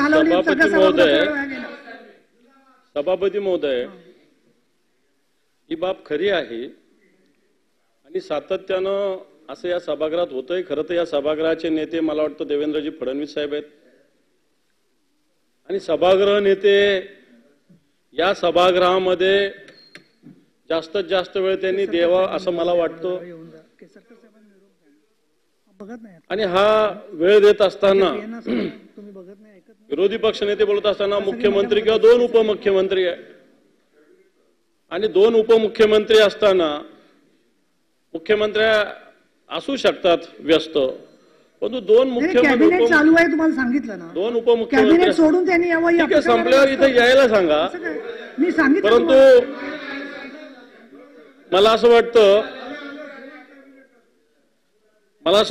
घालवली, सभापती महोदय, ही बाब खरी आहे आणि सातत्यानं असं या सभागृहात होतंय. खरं तर या सभागृहाचे नेते मला वाटतं देवेंद्रजी फडणवीस साहेब आहेत आणि सभागृह नेते या सभागृहामध्ये जास्तीत जास्त वेळ त्यांनी द्यावा असं मला वाटतं. आणि हा वेळ देत असताना विरोधी पक्षनेते बोलत असताना मुख्यमंत्री किंवा दोन उपमुख्यमंत्री आहे आणि दोन उपमुख्यमंत्री असताना मुख्यमंत्री असू शकतात व्यस्त, परंतु दोन मुख्यमंत्री चालू आहे तुम्हाला सांगितलं ना, दोन उपमुख्यमंत्री सोडून त्यांनी यावं, संपल्यावर इथे यायला सांगा. मी सांगितलं, परंतु मला असं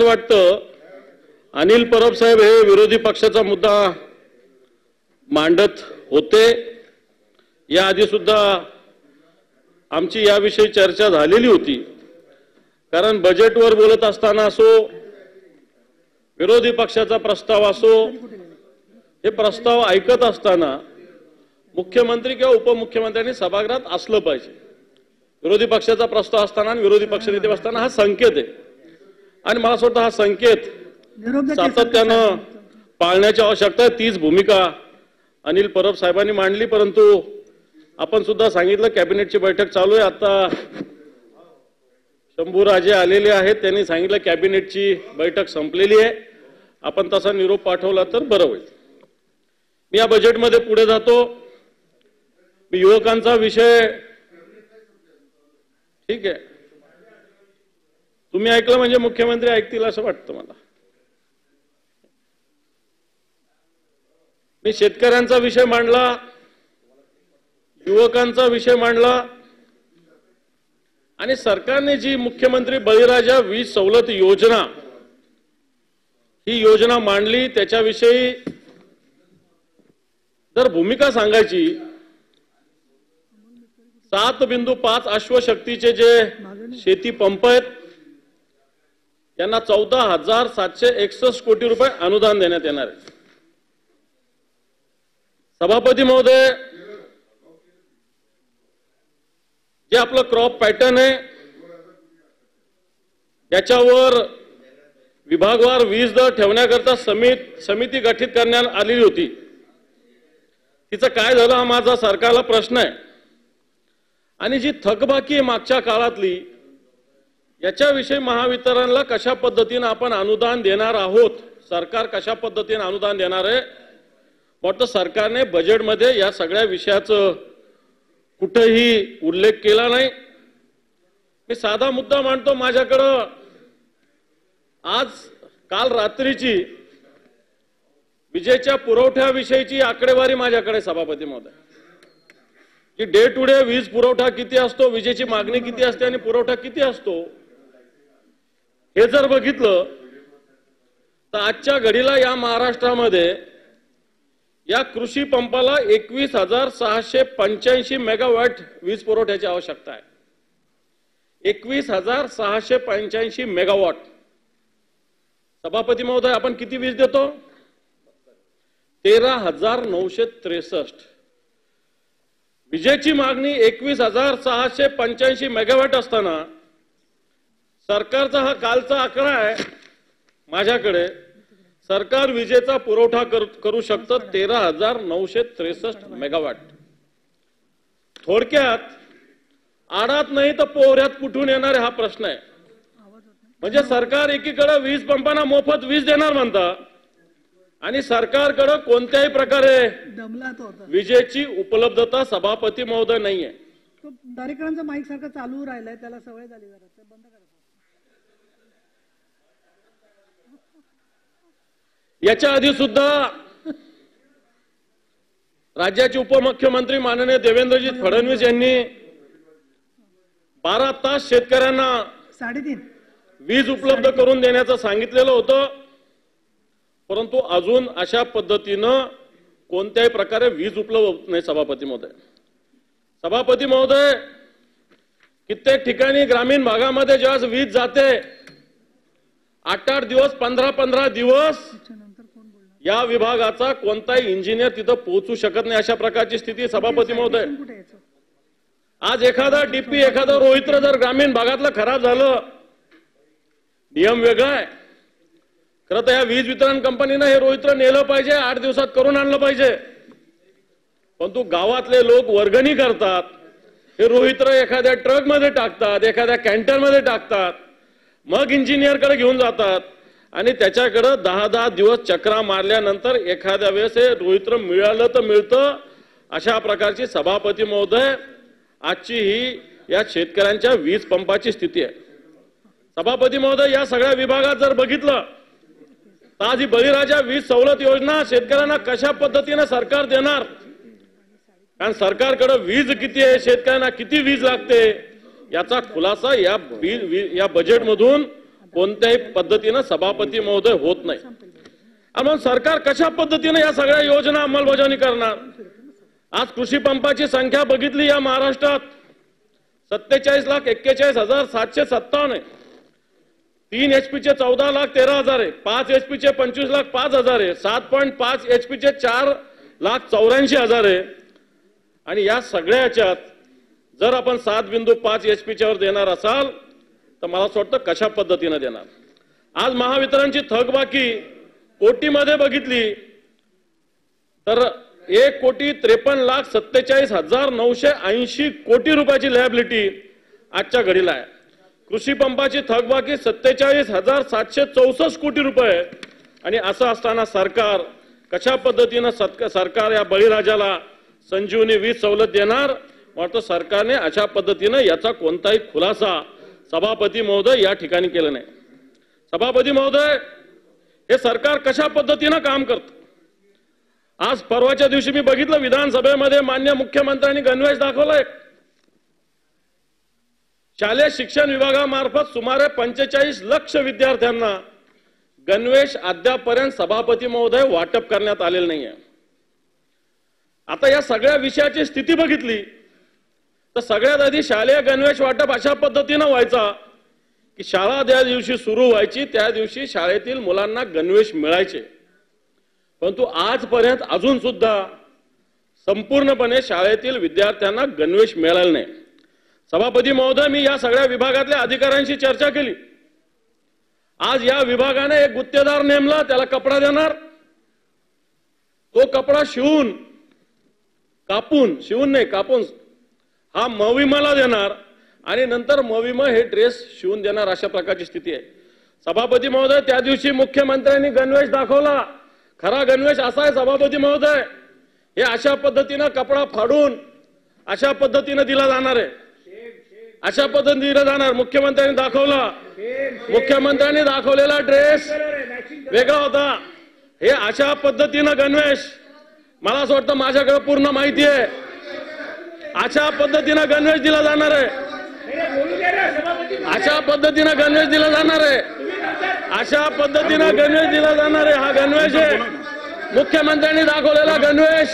वाटतं अनिल परब साहेब हे विरोधी पक्षाचा मुद्दा मांडत होते. याआधी सुद्धा आमची याविषयी चर्चा झालेली होती. कारण बजेटवर बोलत असताना असो, विरोधी पक्षाचा प्रस्ताव असो, हे प्रस्ताव ऐकत असताना मुख्यमंत्री किंवा उपमुख्यमंत्र्यांनी सभागृहात असलं पाहिजे. विरोधी पक्षाचा प्रस्ताव असताना आणि विरोधी पक्षनेते असताना हा संकेत आहे आणि मला असं वाटतं हा संकेत सातत्यानं पाळण्याची आवश्यकता आहे. तीच भूमिका अनिल परब साहेबांनी मांडली. परंतु आपण सुद्धा सांगितलं कॅबिनेटची बैठक चालू आहे. आता शंभूराजे आलेले आहेत, त्यांनी सांगितलं कॅबिनेटची बैठक संपलेली आहे, आपण तसा निरोप पाठवला तर बरं होईल. मी या बजेटमध्ये पुढे जातो. मी युवकांचा विषय ठीक आहे, तुम्ही ऐकलं म्हणजे मुख्यमंत्री ऐकतील असं वाटतं मला. मी शेतकऱ्यांचा विषय मांडला, युवकांचा विषय मांडला आणि सरकारने जी मुख्यमंत्री बळीराजा वीज सवलत योजना ही योजना मांडली त्याच्याविषयी जर भूमिका सांगायची, 7.5 अश्वशक्तीचे जे शेती पंप आहेत यांना 14,761 कोटी रुपये अनुदान देण्यात येणार आहे. सभापती महोदय, जे आपलं क्रॉप पॅटर्न आहे याच्यावर विभागवार वीज दर ठेवण्याकरता समिती गठीत करण्यात आलेली होती. तिचं काय झालं हा माझा सरकारला प्रश्न आहे. आणि जी थकबाकी आहे मागच्या काळातली, याच्याविषयी महावितरणला कशा पद्धतीने आपण अनुदान देणार आहोत, सरकार कशा पद्धतीने अनुदान देणार आहे, वाटतं सरकारने बजेटमध्ये या सगळ्या विषयाचं कुठेही उल्लेख केला नाही. मी साधा मुद्दा मांडतो. माझ्याकडं काल रात्रीची विजेच्या पुरवठ्याविषयीची आकडेवारी माझ्याकडे सभापती महोदय, की डे टू डे वीज पुरवठा किती असतो, विजेची मागणी किती असते आणि पुरवठा किती असतो, हे जर बघितलं तर आजच्या घडीला या महाराष्ट्रामध्ये या कृषी पंपाला 21,685 मेगावॅट वीज पुरवठ्याची आवश्यकता आहे. 21,685 मेगावॉट. सभापती महोदय, आपण किती वीज देतो? 13,963. विजेची मागणी 21,685 मेगावॅट असताना सरकारचा हा कालचा आकडा आहे माझ्याकडे, सरकार विजेचा पुरवठा करू शकतं 13,963 मेगावॅट. थोडक्यात आडात नाही तर पोहऱ्यात कुठून येणार हा प्रश्न आहे. म्हणजे सरकार एकीकडे वीज पंपांना मोफत वीज देणार म्हणता आणि सरकारकडे कोणत्याही प्रकारे विजेची उपलब्धता सभापती महोदय नाहीये. दारेकरांचा माईक सारखं चालू राहिलाय, त्याला सवय झाली, जरा बंद करा. याच्या आधी सुद्धा राज्याचे उपमुख्यमंत्री माननीय देवेंद्रजी फडणवीस यांनी 12 तास शेतकऱ्यांना 3.5 वीज उपलब्ध करून देण्याचं सांगितलेलं होतं. परंतु अजून अशा पद्धतीनं कोणत्याही प्रकारे वीज उपलब्ध होत नाही. सभापती महोदय, कित्येक ठिकाणी ग्रामीण भागामध्ये जेव्हा वीज जाते 8-8 दिवस, 15-15 दिवस या विभागाचा कोणताही इंजिनियर तिथं पोहोचू शकत नाही, अशा प्रकारची स्थिती. सभापती महोदय, कुठे यायचं? आज एखादा डीपी, एखादं रोहित्र जर ग्रामीण भागातलं खराब झालं, नियम वेगळा आहे. खरं तर या वीज वितरण कंपनीनं हे रोहित्र नेलं पाहिजे, 8 दिवसात करून आणलं पाहिजे. परंतु गावातले लोक वर्गणी करतात, हे रोहित्र एखाद्या ट्रकमध्ये टाकतात, एखाद्या कॅन्टरमध्ये टाकतात, मग इंजिनियरकडे घेऊन जातात आणि त्याच्याकडे 10-10 दिवस चक्रा मारल्यानंतर एखाद्या वेळेस हे रोहित्र मिळालं तर मिळतं. अशा प्रकारची सभापती महोदय आजची ही या शेतकऱ्यांच्या वीज पंपाची स्थिती आहे. सभापती महोदय, या सगळ्या विभागात जर बघितलं तर आज ही बळीराजा वीज सवलत योजना शेतकऱ्यांना कशा पद्धतीने सरकार देणार, कारण सरकारकडे वीज किती आहे, शेतकऱ्यांना किती वीज लागते, याचा खुलासा या बजेटमधून कोणत्याही पद्धतीने सभापती महोदय होत नाही. मग सरकार कशा पद्धतीने या सगळ्या योजना अंमलबजावणी करणार. आज कृषी पंपाची संख्या बघितली या महाराष्ट्रात 47,41,757 आहे. 3 HP चे 14,13,000 आहे, 5 HP चे 25,05,000 आहे, 7.5 HP चे 4,84,000 आहे. आणि या सगळ्याच्यात जर आपण 7.5 HP च्यावर देणार असाल तर मला असं वाटतं कशा पद्धतीने देणार. आज महावितरणची थकबाकी कोटीमध्ये बघितली तर 1,53,47,980 कोटी रुपयाची लायबिलिटी आजच्या घडीला आहे. कृषी पंपाची थकबाकी 47,764 कोटी रुपये. आणि असं असताना सरकार कशा पद्धतीने सरकार या बळीराजाला संजीवनी वीज सवलत देणार. वाटतं सरकारने अशा पद्धतीने याचा कोणताही खुलासा सभापती महोदय या ठिकाणी केला नाही. सभापती महोदय, हे सरकार कशा पद्धतीने काम करतं. आज परवाच्या दिवशी मी बघितलं विधानसभेमध्ये माननीय मुख्यमंत्र्यांनी गणवेश दाखवलाय. शालेय शिक्षण विभागामार्फत सुमारे 45 लाख विद्यार्थ्यांना गणवेश अद्यापपर्यंत सभापती महोदय वाटप करण्यात आलेलं नाहीये. आता या सगळ्या विषयाची स्थिती बघितली तर सगळ्यात आधी शालेय गणवेश वाटप अशा पद्धतीनं व्हायचा की शाळा ज्या दिवशी सुरू व्हायची त्या दिवशी शाळेतील मुलांना गणवेश मिळायचे. परंतु आजपर्यंत अजून सुद्धा संपूर्णपणे शाळेतील विद्यार्थ्यांना गणवेश मिळालेला नाही. सभापती महोदय, मी या सगळ्या विभागातल्या अधिकाऱ्यांशी चर्चा केली. आज या विभागाने एक गुत्तेदार नेमला, त्याला कपडा देणार, तो कपडा कापून हा मविमाला देणार आणि नंतर मविमा हे ड्रेस शिवून देणार, अशा प्रकारची स्थिती आहे. सभापती महोदय, त्या दिवशी मुख्यमंत्र्यांनी गणवेश दाखवला. खरा गणवेश असा आहे सभापती महोदय, हे अशा पद्धतीनं कपडा फाडून अशा पद्धतीनं दिला जाणार आहे, अशा पद्धतीने दिला जाणार. मुख्यमंत्र्यांनी दाखवलेला ड्रेस वेगळा होता. हे अशा पद्धतीनं गणवेश, मला असं वाटतं माझ्याकडे पूर्ण माहिती आहे, अशा पद्धतीनं गणवेश दिला जाणार आहे, अशा पद्धतीनं गणवेश दिला जाणार आहे, अशा पद्धतीनं गणवेश दिला जाणार आहे. हा गणवेश आहे मुख्यमंत्र्यांनी दाखवलेला गणवेश,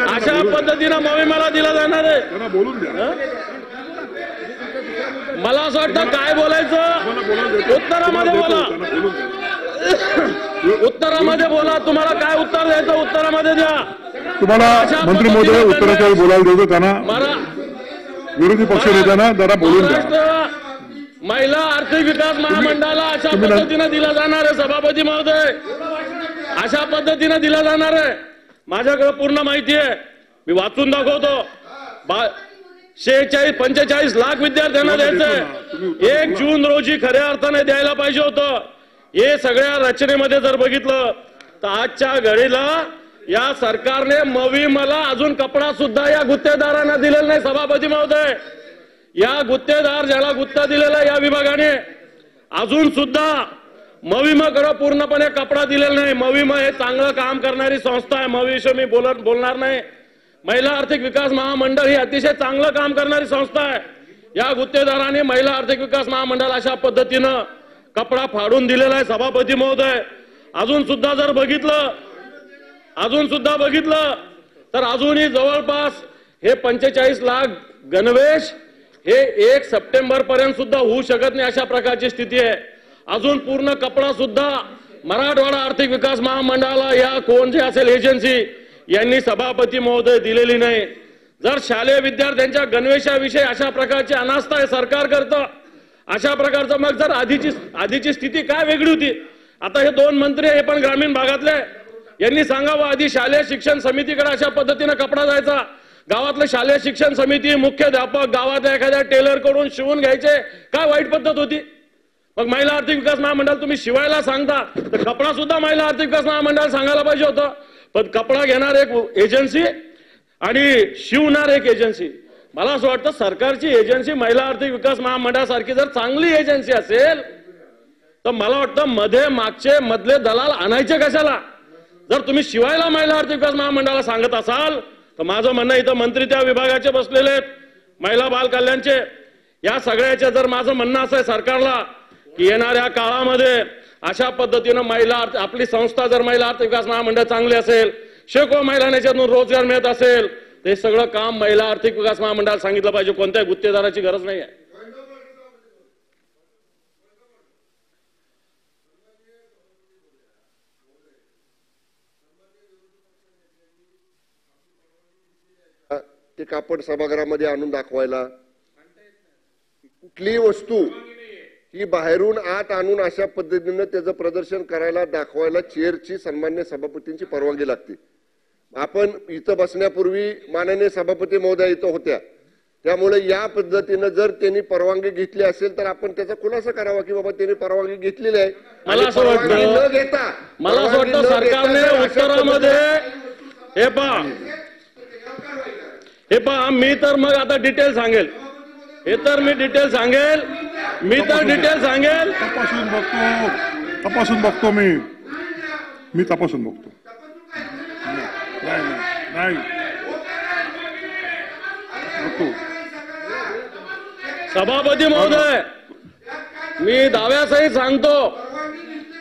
अशा पद्धतीनं मोहिमेला दिला जाणार आहे. मला असं वाटतं काय बोलायचं, उत्तरामध्ये बोला, उत्तरामध्ये बोला. तुम्हाला काय उत्तर द्यायचं उत्तरामध्ये द्या. तुम्हाला मंत्री महोदय उत्तराच्या वेळी बोलायला देतो, त्यांना विरोधी पक्ष नेत्यांना जरा बोलून द्या. महिला आर्थिक विकास महामंडळाला अशा पद्धतीने दिला जाणार आहे सभापती महोदय, अशा पद्धतीने दिला जाणार आहे. माझ्याकडे पूर्ण माहिती आहे, मी वाचून दाखवतो. 45 लाख विद्यार्थ्यांना द्यायचंय. 1 जून रोजी खऱ्या अर्थाने द्यायला पाहिजे होतं. हे सगळ्या रचनेमध्ये जर बघितलं तर आजच्या घडीला या सरकारने मविमला अजून कपडा सुद्धा या गुत्तेदारांना दिलेला नाही. सभापती महोदय, या गुत्तेदार ज्याला गुत्ता दिलेला या विभागाने अजून सुद्धा मविमाकडे पूर्णपणे कपडा दिलेला नाही. मविमा हे चांगलं काम करणारी संस्था आहे, मविविषयी मी बोलणार नाही. महिला आर्थिक विकास महामंडळ ही अतिशय चांगलं काम करणारी संस्था आहे. या गुत्तेदारांनी महिला आर्थिक विकास महामंडळ अशा पद्धतीनं कपडा फाडून दिलेला आहे. सभापती महोदय, अजून सुद्धा बघितलं तर अजूनही जवळपास हे 45 लाख गणवेश हे 1 सप्टेंबर पर्यंत सुद्धा होऊ शकत नाही, अशा प्रकारची स्थिती आहे. अजून पूर्ण कपडा सुद्धा मराठवाडा आर्थिक विकास महामंडळाला या कोण जे असेल एजन्सी यांनी सभापती महोदय दिलेली नाही. जर शालेय विद्यार्थ्यांच्या गणवेशाविषयी अशा प्रकारची अनास्था आहे सरकार करतं, अशा प्रकारचं मग जर आधीची स्थिती काय वेगळी होती. आता हे दोन मंत्री हे पण ग्रामीण भागातले, यांनी सांगावं आधी शालेय शिक्षण समितीकडे अशा पद्धतीने कपडा जायचा. गावातलं शालेय शिक्षण समिती, मुख्याध्यापक गावातल्या एखाद्या टेलर कडून शिवून घ्यायचे, काय वाईट पद्धत होती. मग महिला आर्थिक विकास महामंडळ तुम्ही शिवायला सांगता तर कपडा सुद्धा महिला आर्थिक विकास महामंडळ सांगायला पाहिजे होतं. पण कपडा घेणार एक एजन्सी आणि शिवणार एक एजन्सी. मला असं वाटतं सरकारची एजन्सी महिला आर्थिक विकास महामंडळासारखी जर चांगली एजन्सी असेल तर मला वाटतं मध्ये मागचे मधले दलाल आणायचे कशाला. जर तुम्ही शिवायला महिला आर्थिक विकास महामंडळाला सांगत असाल तर माझं म्हणणं इथं मंत्री त्या विभागाचे बसलेले आहेत, महिला बाल कल्याणचे, या सगळ्याचे जर माझं म्हणणं असं आहे सरकारला की येणाऱ्या काळामध्ये अशा पद्धतीनं महिला आपली संस्था जर महिला आर्थिक विकास महामंडळ चांगले असेल, शेकडो महिलांना याच्यातून रोजगार मिळत असेल, ते सगळं काम महिला आर्थिक विकास महामंडळाला सांगितलं पाहिजे. कोणत्याही गुत्तेदाराची गरज नाही आहे. ते कापड सभागृहामध्ये आणून दाखवायला, कुठलीही वस्तू ही बाहेरून आत आणून अशा पद्धतीने त्याचं प्रदर्शन करायला दाखवायला चेअरची सन्मान्य सभापतींची परवानगी लागते. आपण इथं बसण्यापूर्वी माननीय सभापती महोदय इथं होत्या, त्यामुळे या पद्धतीनं जर त्यांनी परवानगी घेतली असेल तर आपण त्याचा खुलासा करावा की बाबा त्यांनी परवानगी घेतलेली आहे. मला असं वाटतं सरकारने उत्तरामध्ये हे पहा मी तर मग आता डिटेल सांगेल, मी डिटेल सांगेल. तपासून बघतो मी तपासून बघतो. नाही सभापती महोदय, मी दाव्यासहित सांगतो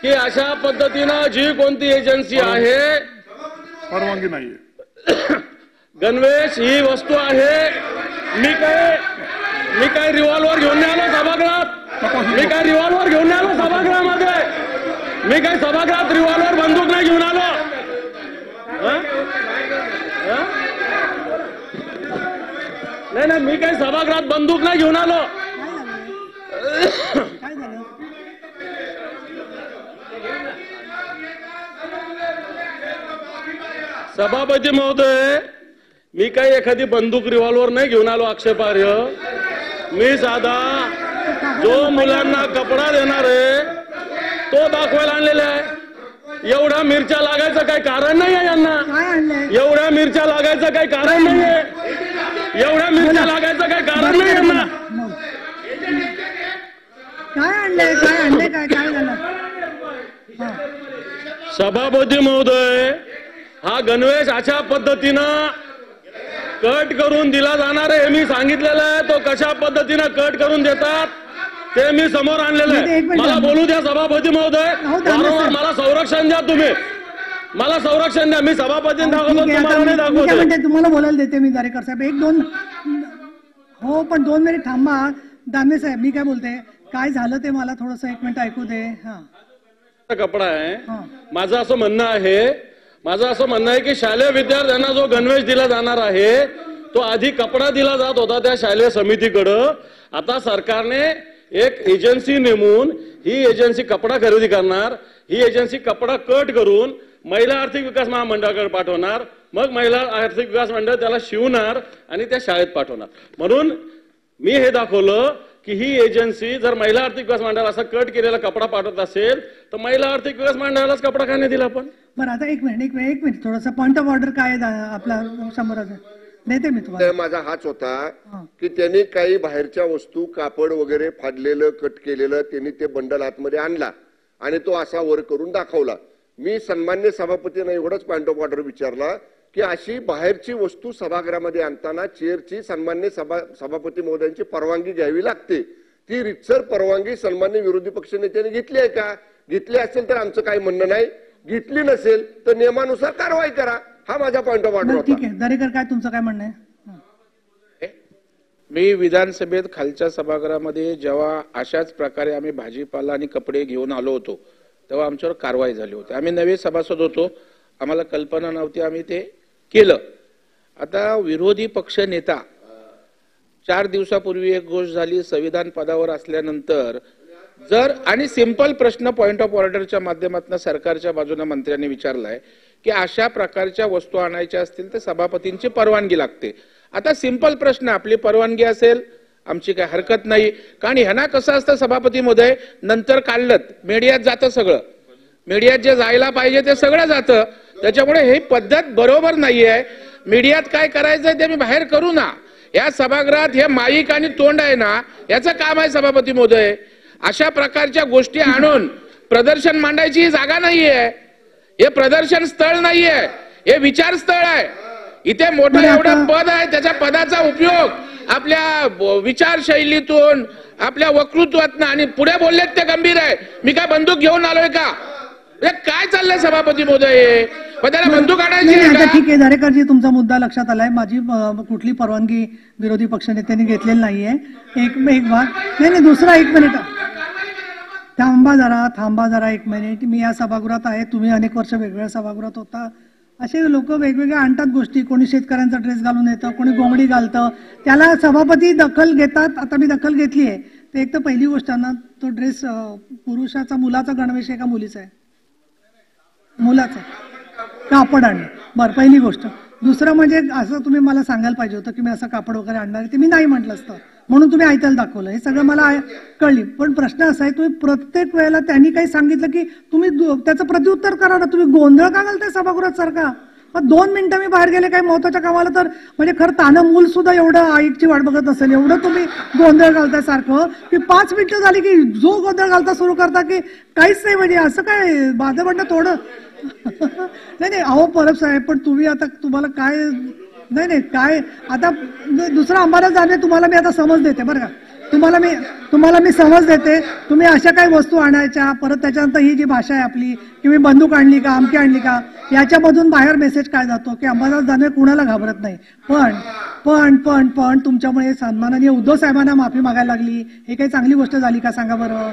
की अशा पद्धतीनं जी कोणती एजन्सी आहे, परवानगी नाहीये. गणवेश ही वस्तू आहे. मी काय रिव्हॉल्वर घेऊन नाही आलो सभागृहात, मी काय रिव्हॉल्वर घेऊन नाही आलो सभागृहामध्ये, मी काय सभागृहात रिव्हॉल्वर बंदूक नाही घेऊन आलो. नाही मी काही सभागृहात बंदूक नाही घेऊन आलो. काय झालं? सभापती महोदय, मी काही एखादी बंदूक रिव्हॉल्वर नाही घेऊन आलो आक्षेपार्ह. मी साधा जो मुलांना कपडा देणार आहे तो दाखवायला आणलेला आहे. एवढ्या मिरच्या लागायचं काही कारण नाही आहे यांना, एवढ्या मिरच्या लागायचं काही कारण नाही आहे, एवढ्या मिरच्या लागायचं काही कारण नाही यांना. काय झालं? सभापती महोदय, हा गणवेश अशा पद्धतीनं कट करून दिला जाणार आहे हे मी सांगितलेलं आहे. तो कशा पद्धतीनं कट करून देतात ते मी समोर आणलेलं आहे. मला बोलू द्या सभापती महोदय, वारंवार मला संरक्षण द्या, तुम्ही मला संरक्षण द्या. मी सभापतींना दाखवतो, तुम्हाला नाही दाखवतो. तुम्हाला बोलायला देते मी दरेकर साहेब. एक दोन हो पण 2 मिनिट थांबा. दानवे साहेब, मी काय बोलते, काय झालं ते मला थोडस 1 मिनिट ऐकू दे. कपडा आहे. माझं असं म्हणणं आहे की शालेय विद्यार्थ्यांना जो गणवेश दिला जाणार आहे तो आधी कपडा दिला जात होता त्या शालेय समितीकडं. आता सरकारने एक एजन्सी नेमून ही एजन्सी कपडा खरेदी करणार, ही एजन्सी कपडा कट करून महिला आर्थिक विकास महामंडळाकडे पाठवणार, मग महिला आर्थिक विकास मंडळ त्याला शिवणार आणि त्या शाळेत पाठवणार. म्हणून मी हे दाखवलं की ही एजन्सी जर महिला आर्थिक विकास मंडळाला असा कट केलेला कपडा पाठवत असेल तर महिला आर्थिक विकास मंडळालाच कपडा का नाही दिला आपण. बरं आता एक मिनिट थोडासा पॉइंट ऑफ ऑर्डर काय आपला समोर देते मी तुम्हाला. माझा हाच होता की त्यांनी काही बाहेरच्या वस्तू कापड वगैरे फाडलेलं कट केलेलं त्यांनी ते बंडल आतमध्ये आणला आणि तो असा वर करून दाखवला. मी सन्मान्य सभापतींना एवढंच पॉइंट ऑफ ऑर्डर विचारला की अशी बाहेरची वस्तू सभागृहामध्ये आणताना चेअरची सन्मान्य सभापती महोदयांची परवानगी घ्यावी लागते. ती रितसर परवानगी सन्मान्य विरोधी पक्षनेत्यांनी घेतली आहे का? घेतली असेल तर आमचं काही म्हणणं नाही, घेतली नसेल तर नियमानुसार कारवाई करा. हा माझा पॉइंट ऑफ ऑर्डर होता. ठीक आहे दरेकर, काय तुमचं काय म्हणणं आहे? मी विधानसभेत खालच्या सभागृहामध्ये जेव्हा अशाच प्रकारे आम्ही भाजीपाला आणि कपडे घेऊन आलो होतो तेव्हा आमच्यावर कारवाई झाली होती. आम्ही नवे सभासद होतो, आम्हाला कल्पना नव्हती, आम्ही ते केलं. आता विरोधी पक्ष नेता 4 दिवसापूर्वी एक गोष्ट झाली, संविधान पदावर असल्यानंतर जर आणि सिंपल प्रश्न पॉइंट ऑफ ऑर्डरच्या माध्यमातून सरकारच्या बाजूने मंत्र्यांनी विचारलाय की अशा प्रकारच्या वस्तू आणायच्या असतील तर सभापतींची परवानगी लागते. आता सिंपल प्रश्न, आपली परवानगी असेल आमची काही हरकत नाही, कारण ह्यांना कसं असतं सभापती महोदय, नंतर काढलं मीडियात जातं सगळं, मीडियात जे जायला पाहिजे ते सगळं जातं. त्याच्यामुळे ही पद्धत बरोबर नाहीये. मीडियात काय करायचंय ते मी बाहेर करू ना. या सभागृहात हे माईक आणि तोंड आहे ना, याचं काम आहे सभापती महोदय. अशा प्रकारच्या गोष्टी आणून प्रदर्शन मांडायची ही जागा नाहीये, हे प्रदर्शन स्थळ नाहीये, हे विचार स्थळ आहे. इथे मोठं एवढं पद आहे, त्याच्या पदाचा उपयोग आपल्या विचारशैलीतून, आपल्या वक्तृत्वातून आणि पुढे बोललेत ते गंभीर आहे. मी काय बंदूक घेऊन आलोय का? काय चाललंय सभापती महोदय? त्याला बंदूक आणायची आता ठीक आहे दरेकरजी, तुमचा मुद्दा लक्षात आलाय. माझी कुठली परवानगी विरोधी पक्षनेत्यांनी घेतलेली नाहीये. एक नाही, दुसरा 1 मिनिट थांबा जरा 1 मिनिट. मी या सभागृहात आहे, तुम्ही अनेक वर्ष वेगवेगळ्या सभागृहात होता. असे लोक वेगवेगळ्या आणतात गोष्टी, कोणी शेतकऱ्यांचा ड्रेस घालून येतं, कोणी घोंगडी घालतं, त्याला सभापती दखल घेतात. आता मी दखल घेतली आहे. तर एक तर पहिली गोष्ट ना, तो ड्रेस पुरुषाचा, मुलाचा गणवेश आहे का मुलीचा आहे? मुलाचा कापड आणलं, बरं पहिली गोष्ट. दुसरं म्हणजे असं तुम्ही मला सांगायला पाहिजे होतं की मी असं कापड वगैरे आणणार आहे, ते मी नाही म्हटलं असतं म्हणून तुम्ही आयत्याला दाखवलं. हे सगळं मला कळली. पण प्रश्न असा आहे, तुम्ही प्रत्येक वेळेला त्यांनी काही सांगितलं की तुम्ही त्याचं प्रत्युत्तर करा ना. तुम्ही गोंधळ का घालताय सभागृहात सारखा? 2 मिनिटं मी बाहेर गेले काही महत्वाच्या कामाला तर म्हणजे खरं तानं मूल सुद्धा एवढं आईची वाट बघत असेल, एवढं तुम्ही गोंधळ घालताय सारखं की 5 मिनिटं झाली की जो गोंधळ घालता सुरू करता की काहीच नाही. म्हणजे असं काय माझं म्हणणं थोडं नाही अहो परब साहेब, पण तुम्ही आता तुम्हाला काय नाही काय आता दुसरा अंबादास दानवे तुम्हाला मी आता समज देते बरं का. तुम्हाला मी समज देते. तुम्ही अशा काही वस्तू आणायच्या, परत त्याच्यानंतर ही जी भाषा आहे आपली की मी बंदूक आणली का, आमकी आणली का, याच्यामधून बाहेर मेसेज काय जातो की अंबादास दानवे कुणाला घाबरत नाही. पण तुमच्यामुळे सन्माननीय उद्धव साहेबांना माफी मागायला लागली. हे काही चांगली गोष्ट झाली का सांगा बरं?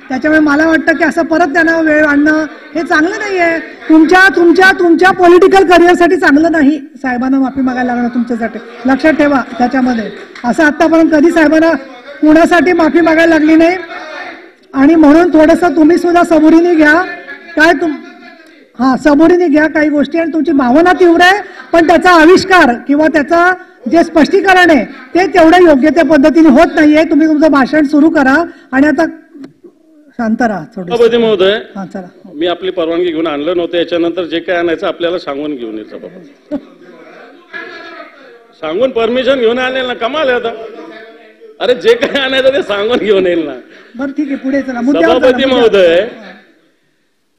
त्याच्यामुळे मला वाटतं की असं परत त्यांना वेळ आणणं हे चांगलं नाहीये. तुमच्या पॉलिटिकल करिअरसाठी चांगलं नाही साहेबांना माफी मागायला लागणं तुमच्यासाठी. लक्षात ठेवा त्याच्यामध्ये. असं आतापर्यंत कधी साहेबांना कुणासाठी माफी मागायला लागली नाही. आणि म्हणून थोडंसं तुम्ही सुद्धा सबुरीने घ्या. सबुरीने घ्या काही गोष्टी. आणि तुमची भावना तीव्र आहे, पण त्याचा आविष्कार किंवा त्याचा जे स्पष्टीकरण आहे ते तेवढं योग्य त्या पद्धतीने होत नाहीये. तुम्ही तुमचं भाषण सुरू करा. आणि आता शांत राहा. सभापती महोदय, मी आपली परवानगी घेऊन आणलं नव्हतं. याच्यानंतर जे काय आणायचं आपल्याला सांगून घेऊन येईल सभापती. सांगून परमिशन घेऊन आणेल ना, कमाल आहे आता. अरे जे काय आणायचं ते सांगून घेऊन येईल ना. बरं ठीक आहे, पुढे चला. सभापती महोदय,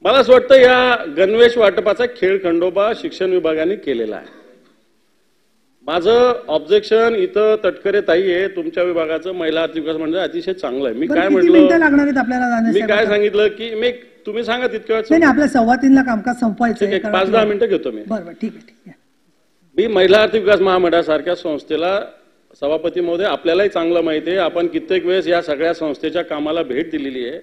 मला असं वाटतं या गणवेश वाटपाचा खेळ खंडोबा शिक्षण विभागाने केलेला आहे. माझं ऑब्जेक्शन इथं तटकरे ताई आहे, तुमच्या विभागाचं महिला आर्थिक विकास मंडळ अतिशय चांगलं आहे. मी काय म्हटलं, मी काय सांगितलं की तुम्ही सांगा तितक्या वेळ. आपल्या 3:15 कामकाज संपवायचं. 5-10 मिनिटं घेतो मी. बरोबर, ठीक आहे. मी महिला आर्थिक विकास महामंडळासारख्या संस्थेला, सभापती महोदय आपल्यालाही चांगलं माहिती आहे, आपण कित्येक वेळेस या सगळ्या संस्थेच्या कामाला भेट दिलेली आहे.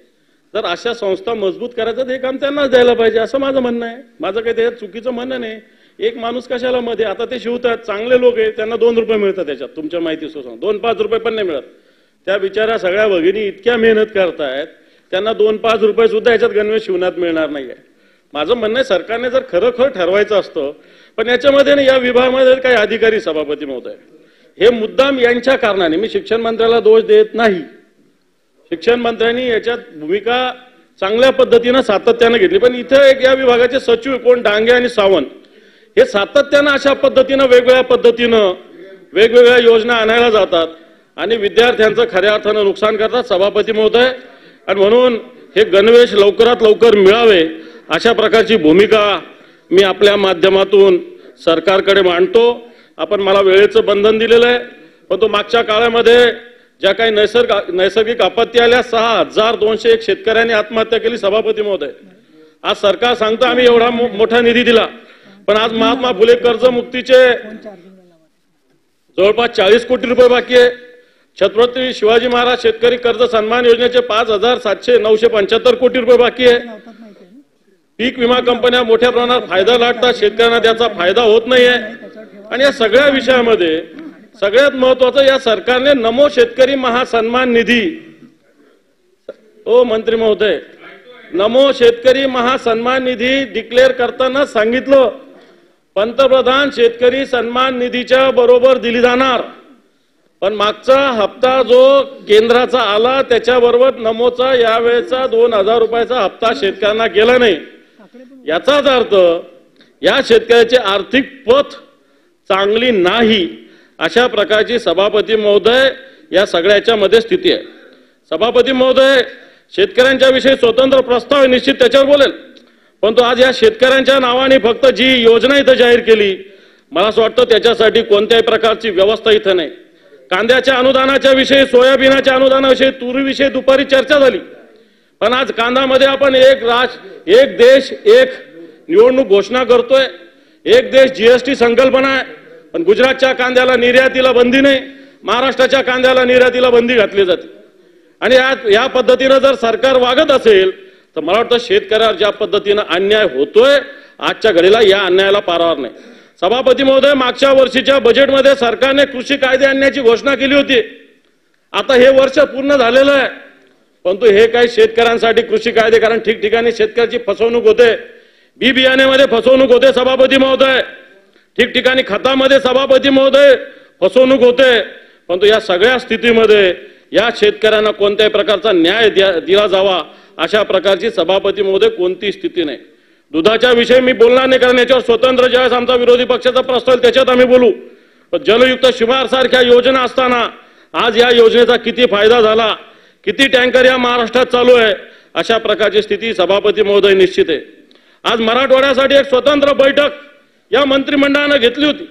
जर अशा संस्था मजबूत करायचं हे काम त्यांनाच द्यायला पाहिजे असं माझं म्हणणं आहे. माझं काही त्याच्यात चुकीचं म्हणणं नाही. एक माणूस कशाला मध्ये, आता ते शिवतात चांगले लोक आहे, त्यांना 2 रुपये मिळतात त्याच्यात. तुमच्या माहिती सुद्धा 2-5 रुपये पण नाही मिळत. त्या बिचारा सगळ्या भगिनी इतक्या मेहनत करतायत, त्यांना 2-5 रुपये सुद्धा याच्यात गणवेश शिवण्यात मिळणार नाहीये. माझं म्हणणं आहे सरकारने जर खरं ठरवायचं असतं, पण याच्यामध्ये या विभागामध्ये काही अधिकारी, सभापती महोदय, हे मुद्दाम यांच्या कारणाने, मी शिक्षण मंत्र्याला दोष देत नाही, शिक्षण मंत्र्यांनी याच्यात भूमिका चांगल्या पद्धतीनं सातत्यानं घेतली. पण इथे एक या विभागाचे सचिव कोण डांगे आणि सावंत हे सातत्यानं अशा पद्धतीनं वेगवेगळ्या योजना आणायला जातात आणि विद्यार्थ्यांचं खऱ्या अर्थानं नुकसान करतात, सभापती महोदय. आणि म्हणून हे गणवेश लवकरात लवकर मिळावे अशा प्रकारची भूमिका मी आपल्या माध्यमातून सरकारकडे मांडतो. आपण मला वेळेचं बंधन दिलेलं आहे, पण तो मागच्या काळामध्ये ज्या काही नैसर्गिक आपत्ती आल्या 6201 शेतकऱ्यांनी आत्महत्या केली, सभापती महोदय. आज सरकार सांगतं आम्ही एवढा मोठा निधी दिला, पण आज महात्मा फुले कर्जमुक्तीचे जवळपास 40 कोटी रुपये बाकी आहे. छत्रपती शिवाजी महाराज शेतकरी कर्ज सन्मान योजनेचे 5,700-975 कोटी रुपये बाकी आहे. लावतात माहिती आहे ना? पीक विमा कंपन्या मोठ्या प्रमाणात फायदा लाटतात, शेतकऱ्यांना त्याचा फायदा होत नाहीये. आणि या सगळ्या विषयामध्ये सगळ्यात महत्वाचं या सरकारने नमो शेतकरी महासन्मान निधी, ओ मंत्री महोदय, नमो शेतकरी महासन्मान निधी डिक्लेअर करताना सांगितलं पंतप्रधान शेतकरी सन्मान निधीच्या बरोबर दिली जाणार. पण मागचा हप्ता जो केंद्राचा आला त्याच्याबरोबर नमोचा यावेळेचा 2,000 रुपयाचा हप्ता शेतकऱ्यांना गेला नाही. याचाच अर्थ या शेतकऱ्याची आर्थिक पत चांगली नाही, अशा प्रकारची सभापती महोदय या सगळ्याच्या मध्ये स्थिती आहे. सभापती महोदय, शेतकऱ्यांच्या विषयी स्वतंत्र प्रस्ताव निश्चित त्याच्यावर बोलेल, परंतु आज या शेतकऱ्यांच्या नावाने फक्त जी योजना इथं जाहीर केली, मला असं वाटतं त्याच्यासाठी कोणत्याही प्रकारची व्यवस्था इथं नाही. कांद्याच्या अनुदानाच्या विषयी, सोयाबीनाच्या अनुदानाविषयी, तुरीविषयी दुपारी चर्चा झाली, पण आज कांद्यामध्ये आपण एक देश एक निवडणूक घोषणा करतोय, एक देश जीएसटी संकल्पना आहे, पण गुजरातच्या कांद्याला निर्यातीला बंदी नाही, महाराष्ट्राच्या कांद्याला निर्यातीला बंदी घातली जाते. आणि या पद्धतीनं जर सरकार वागत असेल तर मला वाटतं शेतकऱ्यावर ज्या पद्धतीनं अन्याय होतोय आजच्या घडीला या अन्यायाला पारावर नाही. सभापती महोदय, मागच्या वर्षीच्या बजेटमध्ये सरकारने कृषी कायदे आणण्याची घोषणा केली होती. आता हे वर्ष पूर्ण झालेलं आहे, परंतु हे काही शेतकऱ्यांसाठी कृषी कायदे, कारण ठिकठिकाणी शेतकऱ्याची फसवणूक होते, बी बियाण्यामध्ये फसवणूक होते सभापती महोदय, ठिकठिकाणी खतामध्ये सभापती महोदय फसवणूक होते. परंतु या सगळ्या स्थितीमध्ये या शेतकऱ्यांना कोणत्याही प्रकारचा न्याय दिला जावा अशा प्रकारची सभापती महोदय कोणती स्थिती नाही. दुधाच्या विषयी मी बोलणार नाही, कारण याच्यावर स्वतंत्र ज्यावेळेस आमचा विरोधी पक्षाचा प्रस्ताव त्याच्यात आम्ही बोलू. जलयुक्त शिवार सारख्या योजना असताना आज या योजनेचा किती फायदा झाला, किती टँकर या महाराष्ट्रात चालू आहे, अशा प्रकारची स्थिती सभापती महोदय निश्चित आहे. आज मराठवाड्यासाठी एक स्वतंत्र बैठक या मंत्रिमंडळानं घेतली होती.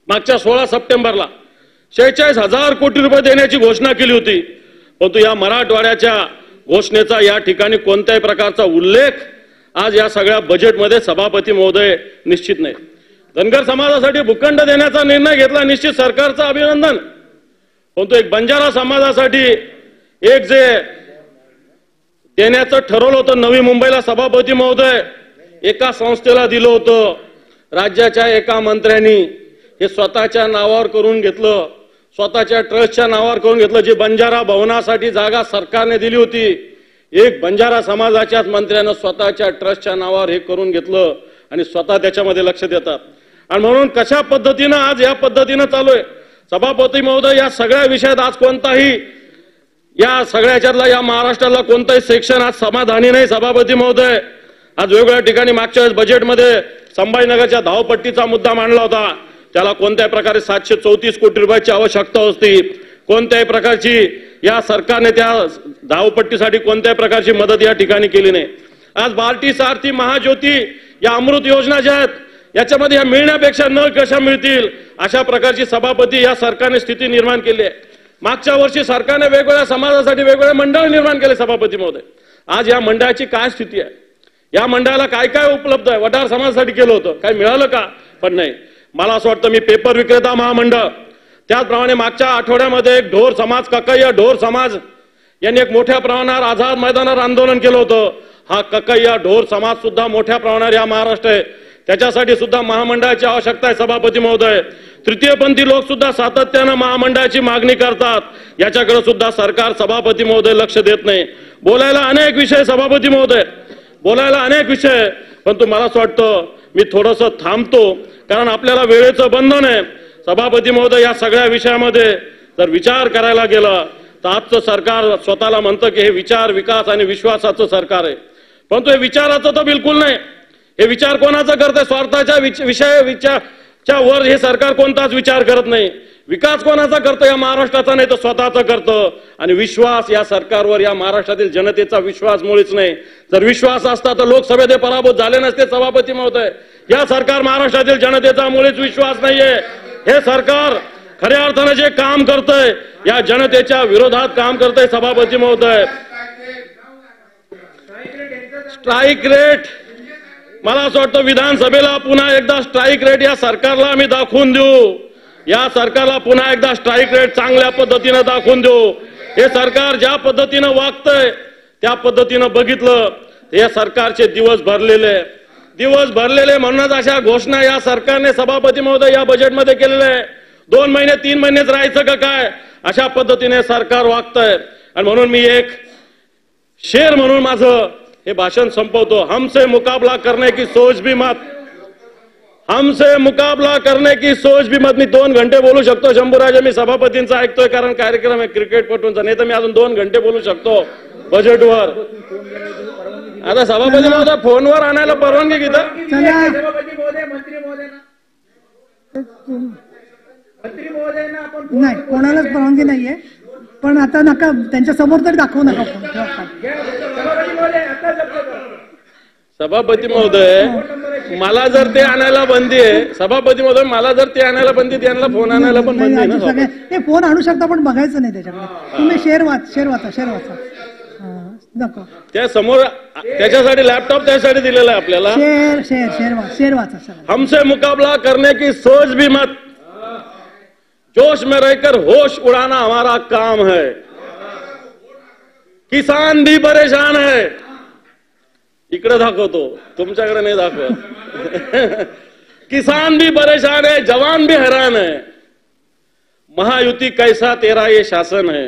मागच्या 16 सप्टेंबरला 46,000 कोटी रुपये देण्याची घोषणा केली होती, परंतु या मराठवाड्याच्या घोषणेचा या ठिकाणी कोणत्याही प्रकारचा उल्लेख आज या सगळ्या बजेटमध्ये सभापती महोदय निश्चित नाही. धनगर समाजासाठी भूखंड देण्याचा निर्णय घेतला, निश्चित सरकारचं अभिनंदन, परंतु एक बंजारा समाजासाठी एक जे देण्याचं ठरवलं होतं नवी मुंबईला सभापती महोदय, एका संस्थेला दिलं होतं, राज्याच्या एका मंत्र्यांनी हे स्वतःच्या नावावर करून घेतलं, स्वतःच्या ट्रस्टच्या नावावर करून घेतलं. जी बंजारा भवनासाठी जागा सरकारने दिली होती, एक बंजारा समाजाच्याच मंत्र्यानं स्वतःच्या ट्रस्टच्या नावावर हे करून घेतलं आणि स्वतः त्याच्यामध्ये लक्ष देतात. आणि म्हणून कशा पद्धतीनं आज या पद्धतीनं चालू आहे. सभापती महोदय, या सगळ्या विषयात आज कोणताही या सगळ्याच्यातला या महाराष्ट्राला कोणताही सेक्शन आज समाधानी नाही. सभापती महोदय, आज वेगवेगळ्या ठिकाणी मागच्या वेळेस बजेटमध्ये संभाजीनगरच्या धावपट्टीचा मुद्दा मांडला होता, त्याला कोणत्याही प्रकारे 734 कोटी रुपयाची आवश्यकता होती. कोणत्याही प्रकारची या सरकारने त्या धावपट्टीसाठी कोणत्याही प्रकारची मदत या ठिकाणी केली नाही. आज बार्टी सारथी महाज्योती या अमृत योजना ज्या आहेत याच्यामध्ये या मिळण्यापेक्षा न कशा मिळतील अशा प्रकारची सभापती या सरकारने स्थिती निर्माण केली आहे. मागच्या वर्षी सरकारने वेगवेगळ्या समाजासाठी वेगवेगळे मंडळ निर्माण केले सभापती महोदय. आज या मंडळाची काय स्थिती आहे, या मंडळाला काय काय उपलब्ध आहे. वडार समाजासाठी केलं होतं, काय मिळालं का? पण नाही. मला असं वाटतं मी पेपर विक्रेता महामंडळ, त्याचप्रमाणे मागच्या आठवड्यामध्ये एक ढोर समाज, ककय्या ढोर समाज यांनी एक मोठ्या प्रमाणावर आझाद मैदानावर आंदोलन केलं होतं. हा ककय्या ढोर समाज सुद्धा मोठ्या प्रमाणावर या महाराष्ट्र आहे, त्याच्यासाठी सुद्धा महामंडळाची आवश्यकता आहे सभापती महोदय. तृतीयपंथी लोक सुद्धा सातत्यानं महामंडळाची मागणी करतात, याच्याकडे सुद्धा सरकार सभापती महोदय लक्ष देत नाही. बोलायला अनेक विषय सभापती महोदय, बोलायला अनेक विषय, परंतु मला असं वाटतं मी थोडंसं थांबतो, कारण आपल्याला वेळेचं बंधन आहे. सभापती महोदय, या सगळ्या विषयामध्ये जर विचार करायला गेलं तर आजचं सरकार स्वतःला म्हणतं की हे विचार, विकास आणि विश्वासाचं सरकार आहे, परंतु हे विचाराचं तर बिलकुल नाही. हे विचार कोणाचं करतंय? स्वार्थाच्या विचाराच्या वर हे सरकार कोणताच विचार करत नाही. विकास कोणाचा करतं? या महाराष्ट्राचा नाही तर स्वतःचा करतं. आणि विश्वास या सरकारवर या महाराष्ट्रातील जनतेचा विश्वास मुळीच नाही. जर विश्वास असता तर लोकसभेत पराभूत झाले नसते सभापती महोदय. या सरकार महाराष्ट्रातील जनतेचा मुळीच विश्वास नाहीये. हे सरकार खऱ्या अर्थानं जे काम करतंय या जनतेच्या विरोधात काम करतंय सभापती महोदय. स्ट्राईक रेट, मला असं वाटतं विधानसभेला पुन्हा एकदा स्ट्राईक रेट या सरकारला आम्ही दाखवून देऊ. या सरकारला पुन्हा एकदा स्ट्राईक रेट चांगल्या पद्धतीनं दाखवून देऊ. हे सरकार ज्या पद्धतीनं वागतंय त्या पद्धतीनं बघितलं या सरकारचे दिवस भरलेले म्हणूनच अशा घोषणा या सरकारने सभापती महोदय या बजेटमध्ये केलेले आहे. 2 महिने 3 महिनेच राहायचं का काय अशा पद्धतीने सरकार वागतंय. आणि म्हणून मी एक शेर म्हणून माझं हे भाषण संपवतो. हमसे मुकाबला करने की सोच भी मत, हमसे मुकाबला करने की सोच भी मत. मी 2 घंटे बोलू शकतो शंभूराजे, मी सभापतींचा ऐकतोय कारण कार्यक्रम आहे क्रिकेटपटूंचा, नाही तर मी अजून 2 घंटे बोलू शकतो बजेटवर. आता सभापती महोदय फोनवर आणायला परवानगी घेता. नाही, कोणालाच परवानगी नाहीये, पण आता नका त्यांच्या समोर तरी दाखवू नका फोन. सभापती महोदय मला जर ते आणायला बंदी आहे, सभापती महोदय मला जर ते आणायला बंदी, त्यांना फोन आणायला पण बंदी आहे ना. ते फोन आणू शकता पण बघायचं नाही त्याच्याकडे. तुम्ही शेअर वाचा. नको त्या समोर त्याच्यासाठी लॅपटॉप त्यासाठी दिलेला आहे आपल्याला. शेअर वाचा. हमसे मुकाबला करने की सोच भी मत, जोश में रहकर होश उड़ाना हमारा काम है. किसान भी परेशान है. इकडे दाखवतो, तुमच्याकडे नाही दाखवत. किसान भी परेशान है, जवान भी हैरान है. महायुति कैसा तेरा ये शासन है.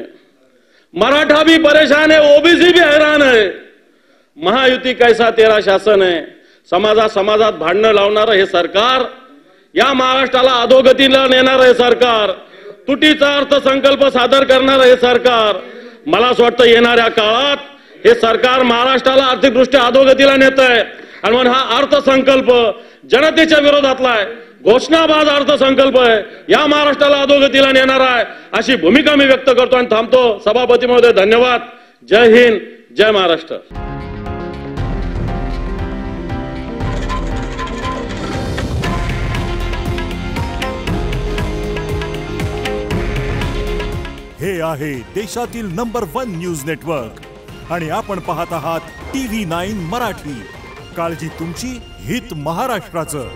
मराठा भी परेशान है, ओबीसी भी हैरान है. महायुति कैसा तेरा शासन है. समाजात भांडणं लावणारं हे सरकार, या महाराष्ट्राला अधोगतीला नेणारं हे सरकार, तुटीचा अर्थसंकल्प सादर करणारं हे सरकार. मला असं वाटतं येणाऱ्या काळात हे सरकार महाराष्ट्राला आर्थिकदृष्ट्या अधोगतीला नेत आहे. आणि म्हणून हा अर्थसंकल्प जनतेच्या विरोधातला आहे, घोषणाबाज अर्थसंकल्प आहे, या महाराष्ट्राला अधोगतीला नेणार आहे अशी भूमिका मी व्यक्त करतो आणि थांबतो. सभापती महोदय धन्यवाद. जय हिंद, जय महाराष्ट्र. हे आहे देशातील नंबर 1 न्यूज नेटवर्क आणि आपण पाहत आहात TV9 मराठी. काळजी तुमची, हित महाराष्ट्राचं.